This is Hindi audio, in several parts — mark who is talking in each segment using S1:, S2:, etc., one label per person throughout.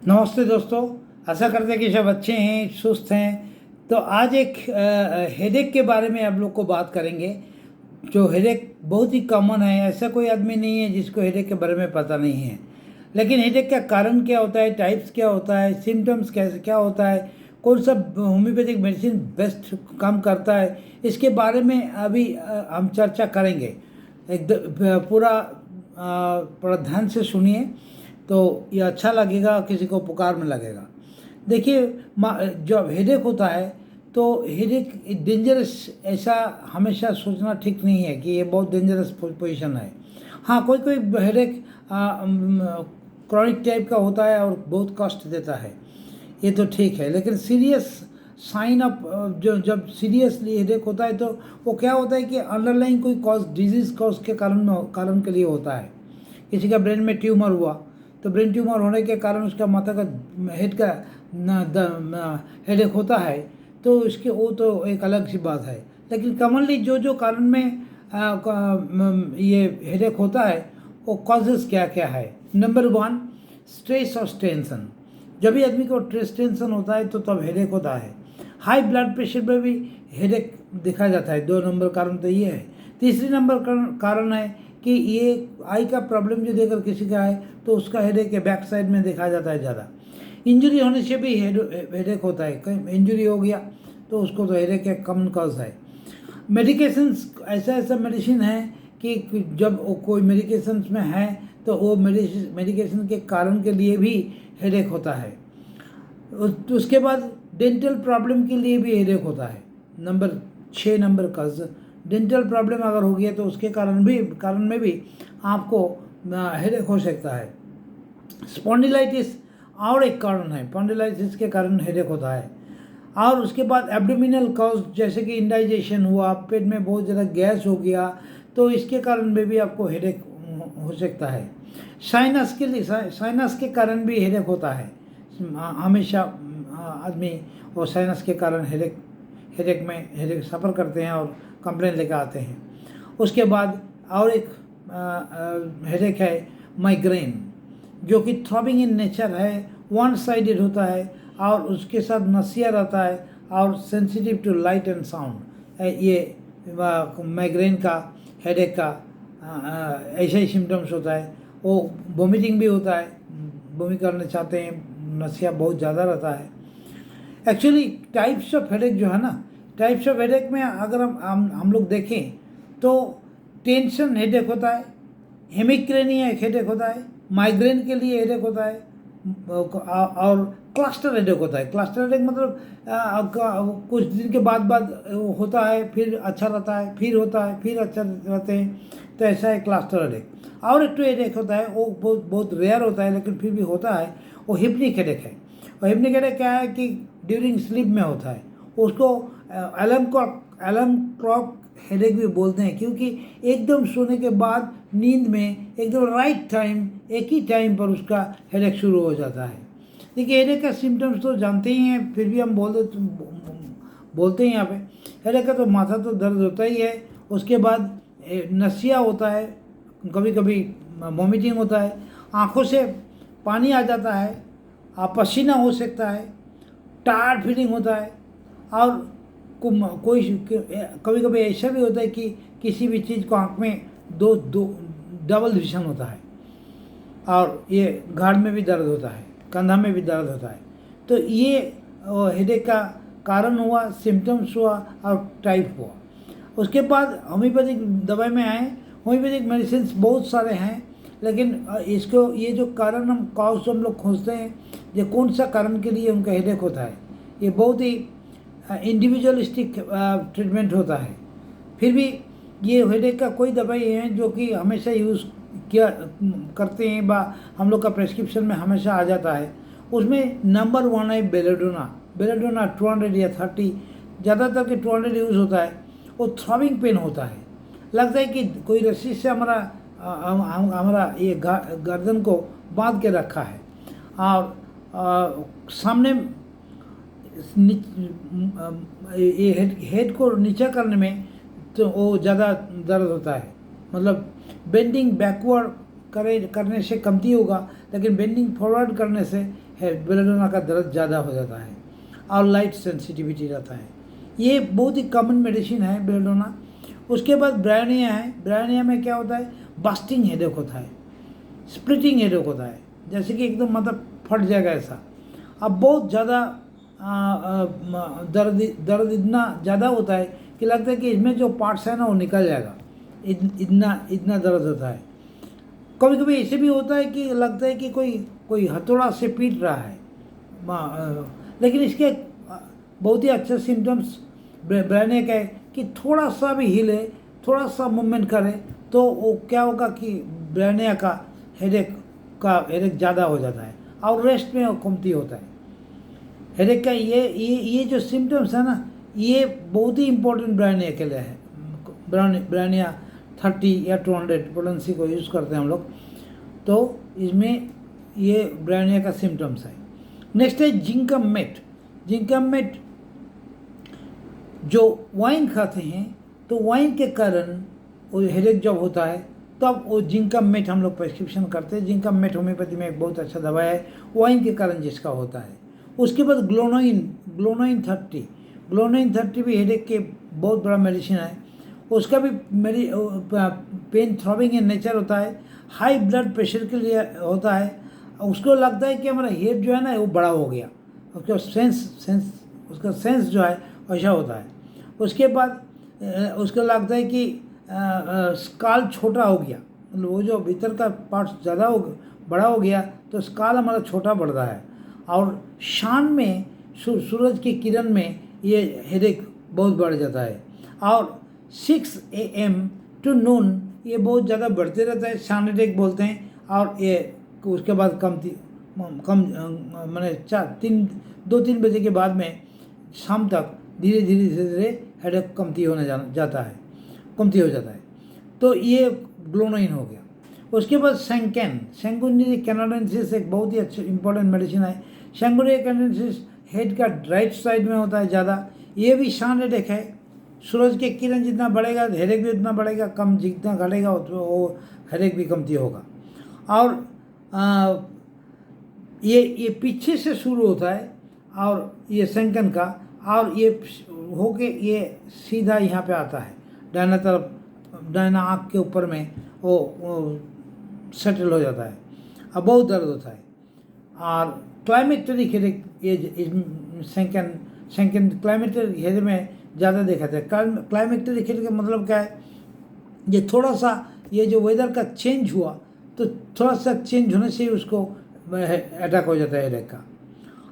S1: नमस्ते दोस्तों। आशा करते हैं कि सब अच्छे हैं, सुस्त हैं। तो आज एक हेडेक के बारे में आप लोग को बात करेंगे। जो हेडेक बहुत ही कॉमन है, ऐसा कोई आदमी नहीं है जिसको हेडेक के बारे में पता नहीं है। लेकिन हेडेक का कारण क्या होता है, टाइप्स क्या होता है, सिम्टम्स कैसे क्या होता है, कौन सा होम्योपैथिक मेडिसिन बेस्ट काम करता है, इसके बारे में अभी हम चर्चा करेंगे। एकदम पूरा ध्यान से सुनिए तो ये अच्छा लगेगा, किसी को उपकार में लगेगा। देखिए, जब हेडेक होता है तो हेडेक डेंजरस, ऐसा हमेशा सोचना ठीक नहीं है कि ये बहुत डेंजरस पोजीशन है। हाँ, कोई कोई हेडेक क्रॉनिक टाइप का होता है और बहुत कष्ट देता है, ये तो ठीक है। लेकिन सीरियस साइन ऑफ जो जब सीरियसली हेडेक होता है तो वो क्या होता है कि अंडरलाइन कोई कॉज, डिजीज कॉज के कारण के लिए होता है। किसी का ब्रेन में ट्यूमर हुआ तो ब्रेन ट्यूमर होने के कारण उसका माथा का हेड का हेडेक होता है, तो इसके वो तो एक अलग सी बात है। लेकिन कॉमनली जो जो कारण में ये हेडेक होता है, वो कॉजेस क्या क्या है। नंबर 1, स्ट्रेस और टेंशन। जब भी आदमी को स्ट्रेस टेंशन होता है तो तब हेडेक होता है। हाई ब्लड प्रेशर में भी हेडेक देखा जाता है। 2 नंबर कारण तो ये है। तीसरी नंबर कारण है कि ये आई का प्रॉब्लम जो देकर किसी का है तो उसका हेडेक के बैक साइड में देखा जाता है ज़्यादा। इंजरी होने से भी हेडेक होता है। कहीं इंजरी हो गया तो उसको तो हेडेक एक कॉमन कॉज है। मेडिकेशंस, ऐसा ऐसा मेडिसिन है कि जब वो कोई मेडिकेशंस में है तो वो मेडिकेशन के कारण के लिए भी हेडेक होता है। उसके बाद डेंटल प्रॉब्लम के लिए भी हेडेक होता है। Number 6 number cause, dental problem अगर हो गया तो उसके कारण में भी आपको हेडेक हो सकता है। स्पॉन्डिलाइटिस और एक कारण है, स्पॉन्डिलाइटिस के कारण हेडेक होता है। और उसके बाद एब्डोमिनल कॉज, जैसे कि इंडाइजेशन हुआ, पेट में बहुत ज़्यादा गैस हो गया तो इसके कारण में भी आपको हेडेक हो सकता है। साइनस के कारण भी हेडेक होता है। हमेशा आदमी वो साइनस के कारण हेडेक सफ़र करते हैं और कंप्लेन लेकर आते हैं। उसके बाद और एक हेडेक है माइग्रेन, जो कि थ्रॉबिंग इन नेचर है, वन साइडेड होता है और उसके साथ नसिया रहता है और sensitive to light and sound. ये माइग्रेन का, हेडेक का ऐसा ही सिम्टम्स होता है। वो वोमिटिंग भी होता है, वोमिट करना चाहते हैं, नसिया बहुत ज़्यादा रहता है। एक्चुअली टाइप्स ऑफ हेडेक जो है ना, टाइप्स ऑफ हेडेक में अगर हम लोग देखें तो टेंशन हेडेक होता है, हेमिक्रेनिया एक हेडेक होता है, माइग्रेन के लिए हेडेक होता है, और क्लस्टर हेडेक होता है। क्लस्टर हेडेक मतलब कुछ दिन के बाद होता है, फिर अच्छा रहता है, फिर होता है, फिर अच्छा रहते हैं, तो ऐसा है क्लस्टर हेडेक। और एक तो हेडेक होता है, वो बहुत रेयर होता है लेकिन फिर भी होता है, वो हिप्निक हेडेक है। और हिप्निक हेडेक क्या है कि ड्यूरिंग स्लीप में होता है। उसको अलार्म क्लॉक हेडेक भी बोलते हैं, क्योंकि एकदम सोने के बाद नींद में एकदम राइट टाइम, एक ही टाइम पर उसका हेडेक शुरू हो जाता है। देखिए, हेडेक का सिम्टम्स तो जानते ही हैं, फिर भी हम बोलते हैं यहाँ पे। हेडेक का तो माथा तो दर्द होता ही है, उसके बाद नसिया होता है, कभी कभी वॉमिटिंग होता है, आँखों से पानी आ जाता है, पसीना हो सकता है, टायर्ड फीलिंग होता है, और कोई कभी कभी ऐसा भी होता है कि किसी भी चीज़ को आँख में दो डबल विजन होता है, और ये गाढ़ में भी दर्द होता है, कंधा में भी दर्द होता है। तो ये हेडेक का कारण हुआ, सिम्टम्स हुआ और टाइप हुआ। उसके बाद होम्योपैथिक दवाई में आए। होम्योपैथिक मेडिसिन बहुत सारे हैं, लेकिन इसको ये जो कारण हम कॉज हम लोग खोजते हैं, ये कौन सा कारण के लिए उनका हेडेक होता है, ये बहुत ही इंडिविजुअलिस्टिक ट्रीटमेंट होता है। फिर भी ये हेडेक का कोई दवाई है जो कि हमेशा यूज़ किया करते हैं, बा हम लोग का प्रेस्क्रिप्शन में हमेशा आ जाता है। उसमें नंबर 1 है बेलेडोना 200 या 30, ज़्यादातर के 200 यूज़ होता है। वो थ्रॉबिंग पेन होता है, लगता है कि कोई रस्सी से हमारा ये गर्दन को बांध के रखा है, और सामने ये हेड को नीचा करने में तो वो ज़्यादा दर्द होता है। मतलब बेंडिंग बैकवर्ड करने से कमती होगा, लेकिन बेंडिंग फॉरवर्ड करने से बेलेडोना का दर्द ज़्यादा हो जाता है और लाइट सेंसिटिविटी रहता है। ये बहुत ही कॉमन मेडिसिन है बेलेडोना। उसके बाद ब्रायोनिया है। ब्रायोनिया में क्या होता है, बस्टिंग हेडेक होता है, स्प्लिटिंग हेडेक होता है, जैसे कि एकदम मतलब फट जाएगा ऐसा। अब बहुत ज़्यादा दर्द इतना ज़्यादा होता है कि लगता है कि इसमें जो पार्ट्स है ना वो निकल जाएगा, इतना दर्द होता है। कभी कभी ऐसे भी होता है कि लगता है कि कोई हथौड़ा से पीट रहा है, लेकिन इसके बहुत ही अच्छे सिम्टम्स ब्रायोनिया का है कि थोड़ा सा भी हिले, थोड़ा सा मूवमेंट करे तो वो क्या होगा कि ब्रायोनिया का हेडेक ज़्यादा हो जाता है और रेस्ट में वो कमती होता है। हेडेक का ये जो सिम्टम्स है ना, ये बहुत ही इम्पोर्टेंट ब्रायोनिया के लिए है। ब्रायोनिया 30 या 200 पोटेंसी को यूज़ करते हैं हम लोग, तो इसमें ये ब्रायोनिया का सिम्टम्स है। नेक्स्ट है जिंकम मेट। जिंकम मेट जो वाइन खाते हैं तो वाइन के कारण वो हेडेक जब होता है तब वो जिंकम मेट हम लोग प्रेस्क्रिप्शन करते हैं। जिंकम मेट होम्योपैथी में एक बहुत अच्छा दवा है वाइन के कारण जिसका होता है। उसके बाद ग्लोनाइन 30 भी हेडेक के बहुत बड़ा मेडिसिन है। उसका भी मेरी पेन थ्रॉबिंग इन नेचर होता है, हाई ब्लड प्रेशर के लिए होता है। उसको लगता है कि हमारा हेड जो है ना वो बड़ा हो गया, उसका सेंस जो है वैसा होता है। उसके बाद उसको लगता है कि स्काल छोटा हो गया, मतलब वो जो भीतर का पार्ट ज़्यादा बड़ा हो गया तो स्काल हमारा छोटा बढ़ रहा है। और शाम में सूरज की किरण में ये हेडेक बहुत बढ़ जाता है। और 6 AM to noon ये बहुत ज़्यादा बढ़ते रहता है, सन हेडेक बोलते हैं। और ये उसके बाद मैंने 2-3 बजे के बाद में शाम तक धीरे धीरे हेडेक कमती हो जाता है। तो ये ग्लोनाइन हो गया। उसके बाद सैंगुइनरी कैनाडेंसिस एक बहुत ही अच्छा इंपॉर्टेंट मेडिसिन है। सैंगुइनरी कैनाडेंसिस हेड का राइट साइड में होता है ज़्यादा। ये भी सन हेडेक है। सूरज के किरण जितना बढ़ेगा हेडेक भी उतना बढ़ेगा, कम जितना घटेगा वो हेडेक भी कमती होगा। और ये पीछे से शुरू होता है और ये सेंकन का, और ये होके ये सीधा यहाँ पे आता है दाहिना तरफ, दाहिना आँख के ऊपर में वो सेटल हो जाता है। अब बहुत दर्द होता है। और क्लाइमेक्टेरिक हेडेक ये सेंकन क्लाइमेक्टेरिक हेडेक में ज़्यादा देखा था। क्लाइमेक्टेरिक हेडेक का मतलब क्या है, ये थोड़ा सा ये जो वेदर का चेंज हुआ तो थोड़ा सा चेंज होने से ही उसको अटैक हो जाता है हेडेक का।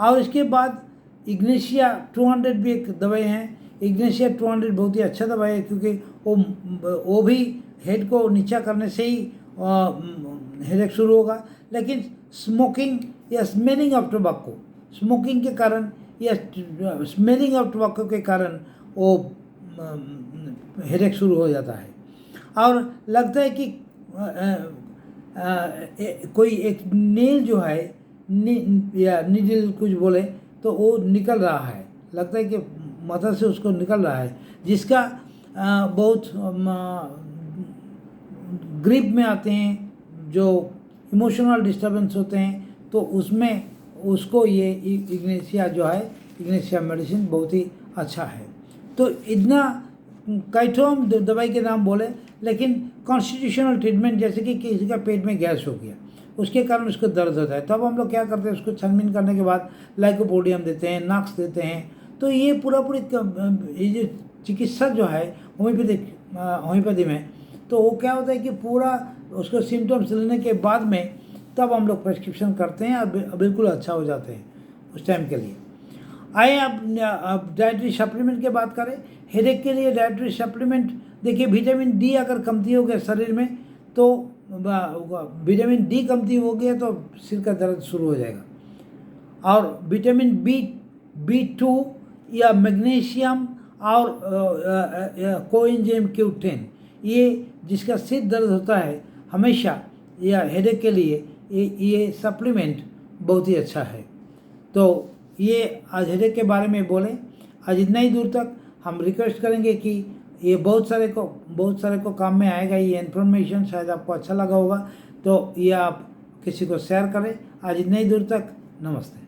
S1: और इसके बाद इग्नेशिया 200 भी एक दवाई है। इग्नेशिया 200 बहुत ही अच्छा दवाई है क्योंकि वो भी हेड को नीचा करने से ही हेडेक शुरू होगा। लेकिन स्मोकिंग या स्मेलिंग ऑफ टोबैको, स्मोकिंग के कारण या स्मेलिंग ऑफ टोबैको के कारण वो हेडेक शुरू हो जाता है। और लगता है कि कोई एक नेल जो है या नीडल कुछ बोले तो वो निकल रहा है, लगता है कि माथा से उसको निकल रहा है, जिसका बहुत ग्रिप में आते हैं, जो इमोशनल डिस्टर्बेंस होते हैं, तो उसमें उसको ये इग्नेशिया जो है, इग्नेशिया मेडिसिन बहुत ही अच्छा है। तो इतना कई हम दवाई के नाम बोले, लेकिन कॉन्स्टिट्यूशनल ट्रीटमेंट जैसे कि किसी का पेट में गैस हो गया, उसके कारण उसको दर्द होता है, तब हम लोग क्या करते हैं, उसको छानबीन करने के बाद लाइकोपोडियम देते हैं, नक्स देते हैं। तो ये पूरी ये जो चिकित्सा जो है होम्योपैथी में, तो वो क्या होता है कि पूरा उसको सिम्टम्स लेने के बाद में तब हम लोग प्रेस्क्रिप्शन करते हैं और बिल्कुल अच्छा हो जाते हैं उस टाइम के लिए। आइए अब डाइटरी सप्लीमेंट की बात करें। हेडेक के लिए डाइटरी सप्लीमेंट देखिए, विटामिन डी अगर कमती हो गया शरीर में तो विटामिन डी कमती हो गया तो सिर का दर्द शुरू हो जाएगा। और विटामिन B2 या मैग्नीशियम और कोएंजाइम Q10, ये जिसका सिर दर्द होता है हमेशा या हेडेक के लिए ये सप्लीमेंट बहुत ही अच्छा है। तो ये आज हेडेक के बारे में बोले। आज इतना ही दूर तक हम रिक्वेस्ट करेंगे कि ये बहुत सारे को काम में आएगा। ये इन्फॉर्मेशन शायद आपको अच्छा लगा होगा। तो ये आप किसी को शेयर करें। आज इतनी ही दूर तक, नमस्ते।